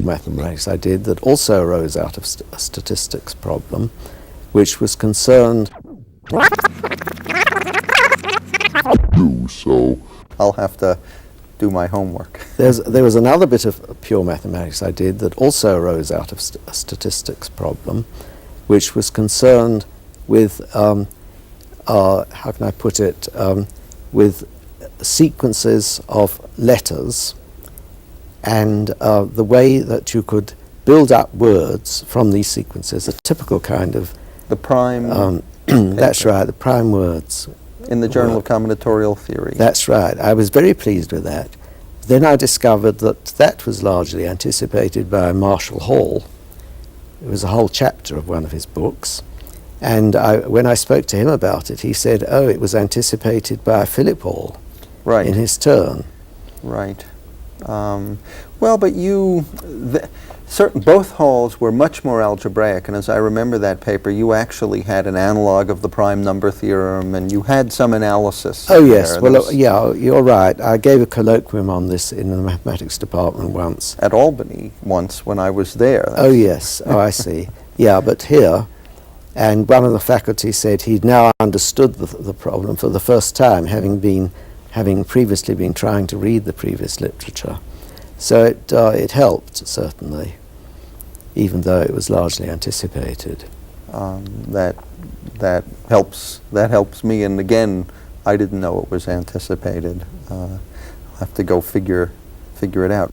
mathematics I did that also arose out of a statistics problem, which was concerned. So I'll have to do my homework. There was another bit of pure mathematics I did that also arose out of a statistics problem, which was concerned with, how can I put it, with sequences of letters and the way that you could build up words from these sequences, a typical kind of... The prime... that's right, the prime words. In the Journal of Combinatorial Theory. That's right. I was very pleased with that. Then I discovered that that was largely anticipated by Marshall Hall. It was a whole chapter of one of his books. And when I spoke to him about it, he said, oh, it was anticipated by Philip Hall in his turn. Right. Well, but both Halls were much more algebraic, and as I remember that paper, you actually had an analog of the prime number theorem, and you had some analysis. Oh, yes. Well, yeah, you're right. I gave a colloquium on this in the mathematics department once. At Albany once when I was there. Oh, yes. Oh, I see. Yeah, but here, and one of the faculty said he'd now understood the problem for the first time, having previously been trying to read the previous literature. So it helped, certainly, even though it was largely anticipated. That helps me, and again, I didn't know it was anticipated. I'll have to go figure it out.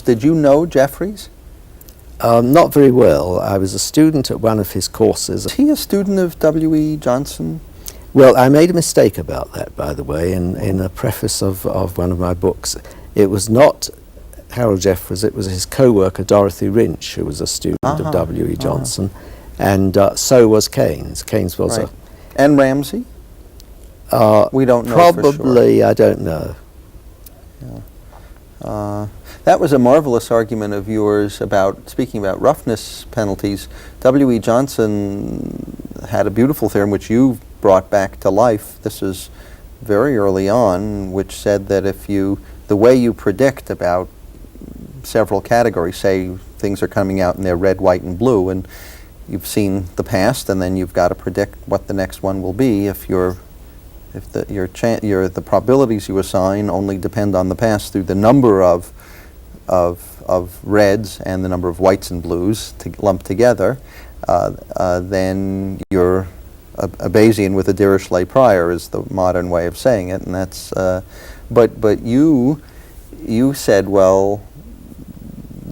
Did you know Jeffreys? Not very well. I was a student at one of his courses. Is he a student of W.E. Johnson? Well, I made a mistake about that, by the way, in a preface of one of my books. It was not Harold Jeffreys, it was his co-worker Dorothy Rynch, who was a student of W.E. Johnson, and so was Keynes. Keynes was a... And Ramsey? We don't know probably, for sure. I don't know. Yeah. That was a marvelous argument of yours about, speaking about roughness penalties. W.E. Johnson had a beautiful theorem which you brought back to life. This is very early on, which said that if the way you predict about several categories, say things are coming out and they're red, white, and blue, and you've seen the past, and then you've got to predict what the next one will be. The probabilities you assign only depend on the past through the number of reds and the number of whites and blues lumped together, then you're a Bayesian with a Dirichlet prior is the modern way of saying it, and that's. But you said, well,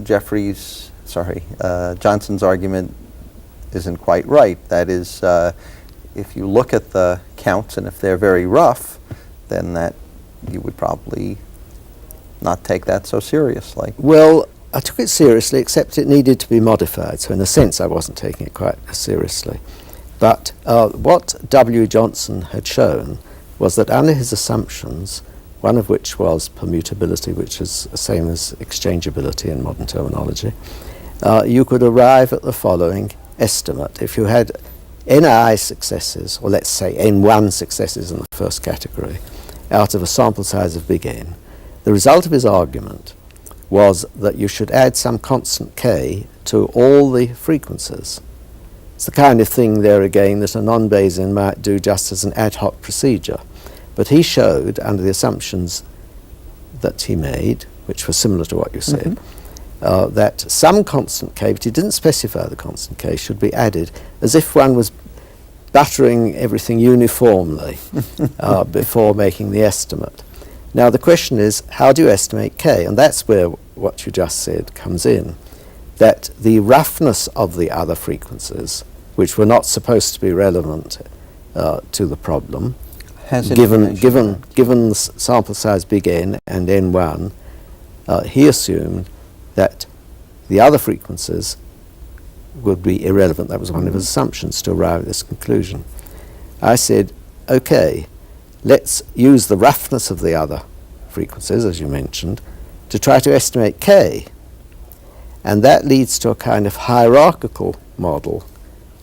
Johnson's argument isn't quite right. That is, if you look at the counts and if they're very rough, then that you would probably not take that so seriously. Well, I took it seriously, except it needed to be modified, so in a sense I wasn't taking it quite as seriously. But what W. Johnson had shown was that under his assumptions, one of which was permutability, which is the same as exchangeability in modern terminology, you could arrive at the following estimate. If you had ni successes, or let's say n1 successes in the first category, out of a sample size of big N, the result of his argument was that you should add some constant k to all the frequencies. It's the kind of thing there again that a non-Bayesian might do just as an ad hoc procedure. But he showed, under the assumptions that he made, which were similar to what you said, that some constant k, but he didn't specify the constant k, should be added as if one was buttering everything uniformly before making the estimate. Now the question is, how do you estimate k? And that's where what you just said comes in, that the roughness of the other frequencies, which were not supposed to be relevant to the problem, given the sample size big N and N1, he assumed that the other frequencies would be irrelevant. That was one of his assumptions to arrive at this conclusion. I said, okay, let's use the roughness of the other frequencies, as you mentioned, to try to estimate k. And that leads to a kind of hierarchical model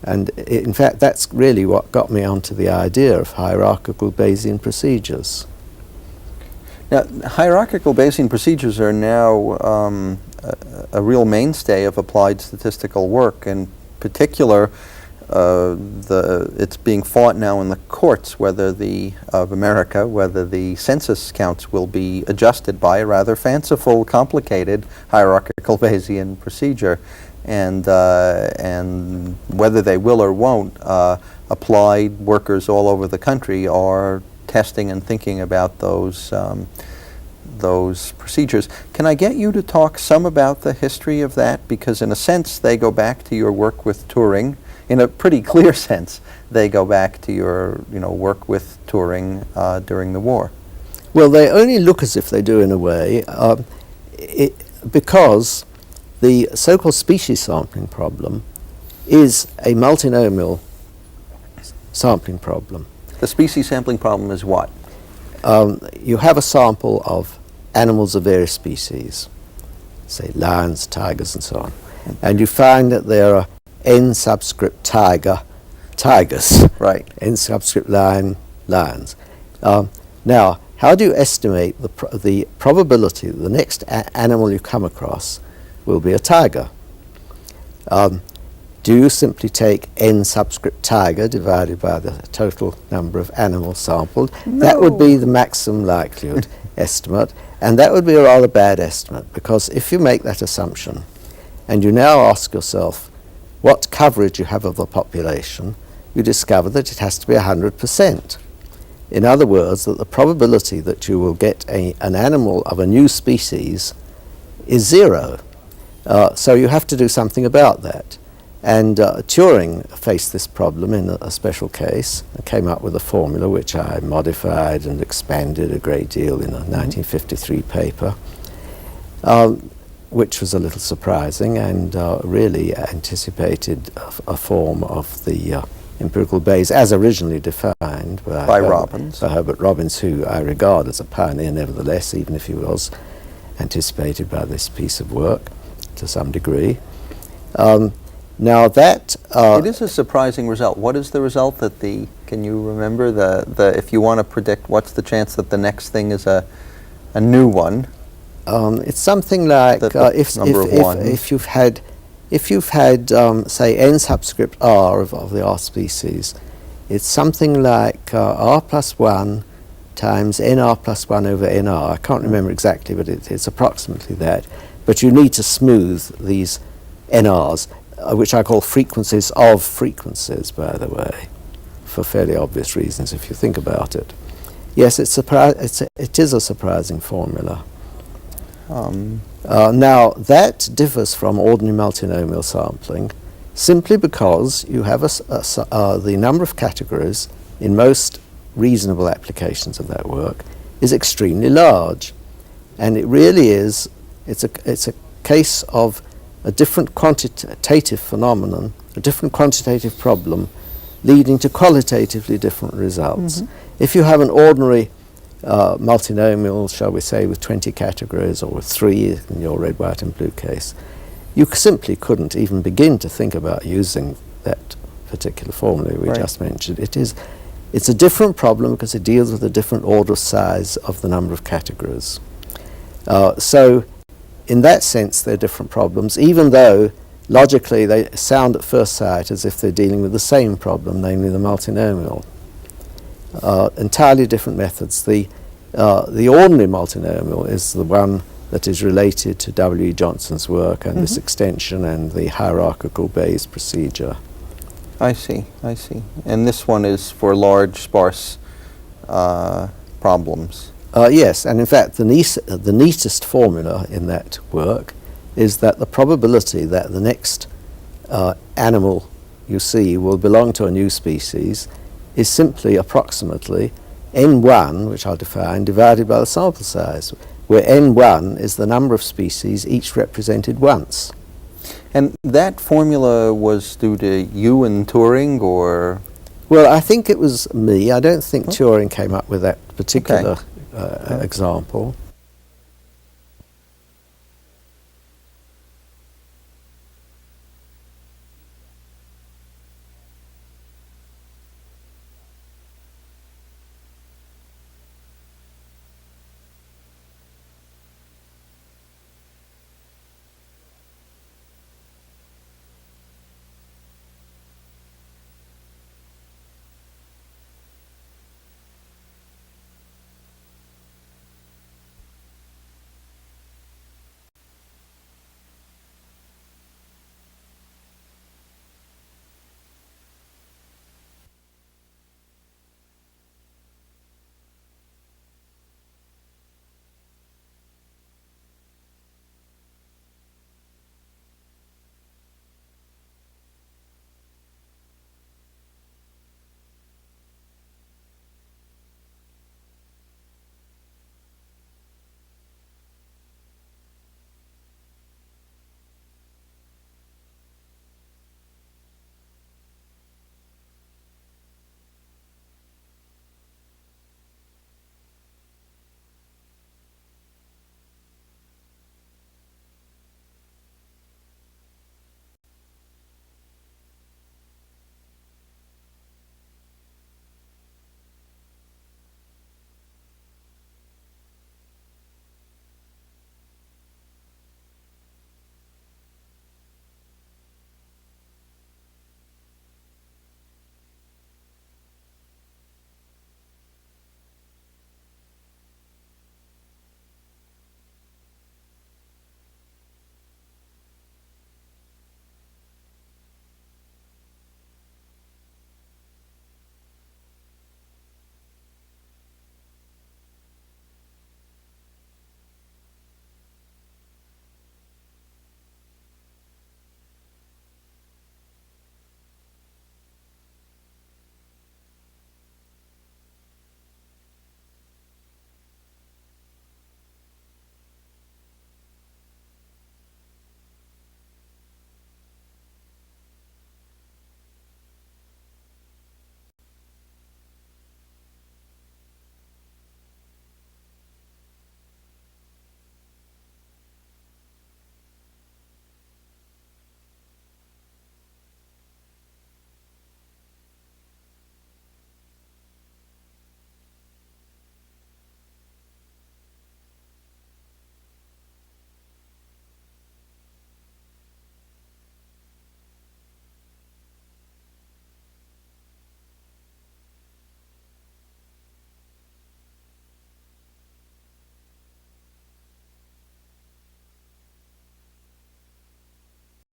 And in fact, that's really what got me onto the idea of hierarchical Bayesian procedures. Now, hierarchical Bayesian procedures are now a real mainstay of applied statistical work. In particular, it's being fought now in the courts of America whether the census counts will be adjusted by a rather fanciful, complicated hierarchical Bayesian procedure, and whether they will or won't, applied workers all over the country are testing and thinking about those procedures. Can I get you to talk some about the history of that? Because in a sense they go back to your work with Turing. In a pretty clear sense, they go back to your work with Turing during the war. Well, they only look as if they do in a way, because the so-called species sampling problem is a multinomial sampling problem. The species sampling problem is what? You have a sample of animals of various species, say lions, tigers, and so on, and you find that there are n subscript tigers, right? N subscript lion, lions. Now, how do you estimate the probability that the next animal you come across will be a tiger? Do you simply take n subscript tiger divided by the total number of animals sampled? No. That would be the maximum likelihood estimate, and that would be a rather bad estimate, because if you make that assumption and you now ask yourself what coverage you have of the population, you discover that it has to be 100%. In other words, that the probability that you will get an animal of a new species is 0. So you have to do something about that. And Turing faced this problem in a special case and came up with a formula which I modified and expanded a great deal in a 1953 paper, which was a little surprising and really anticipated a form of the empirical Bayes as originally defined by Robbins. By Herbert Robbins, who I regard as a pioneer nevertheless, even if he was anticipated by this piece of work to some degree. Now that it is a surprising result. What is the result that can you remember if you want to predict what's the chance that the next thing is a new one? It's something like if you've had say n subscript r of the R species, it's something like r plus 1 times nr plus 1 over nr. I can't remember exactly, but it's approximately that. But you need to smooth these nr's, which I call frequencies of frequencies, by the way, for fairly obvious reasons if you think about it. Yes, it is a surprising formula. Now, that differs from ordinary multinomial sampling simply because you have the number of categories in most reasonable applications of that work is extremely large. And it really is, it's a case of a different quantitative phenomenon, a different quantitative problem, leading to qualitatively different results. If you have an ordinary multinomial, shall we say, with 20 categories, or with 3 in your red, white, and blue case, you simply couldn't even begin to think about using that particular formula we just mentioned. It's a different problem because it deals with a different order of size of the number of categories. So in that sense, they're different problems, even though logically they sound at first sight as if they're dealing with the same problem, namely the multinomial. Entirely different methods. The ordinary multinomial is the one that is related to W. E. Johnson's work and this extension and the hierarchical Bayes procedure. I see. And this one is for large, sparse problems. Yes, and in fact the neatest formula in that work is that the probability that the next animal you see will belong to a new species is simply approximately n1, which I'll define, divided by the sample size, where n1 is the number of species each represented once. And that formula was due to you and Turing, or? Well, I think it was me. I don't think Turing came up with that particular example.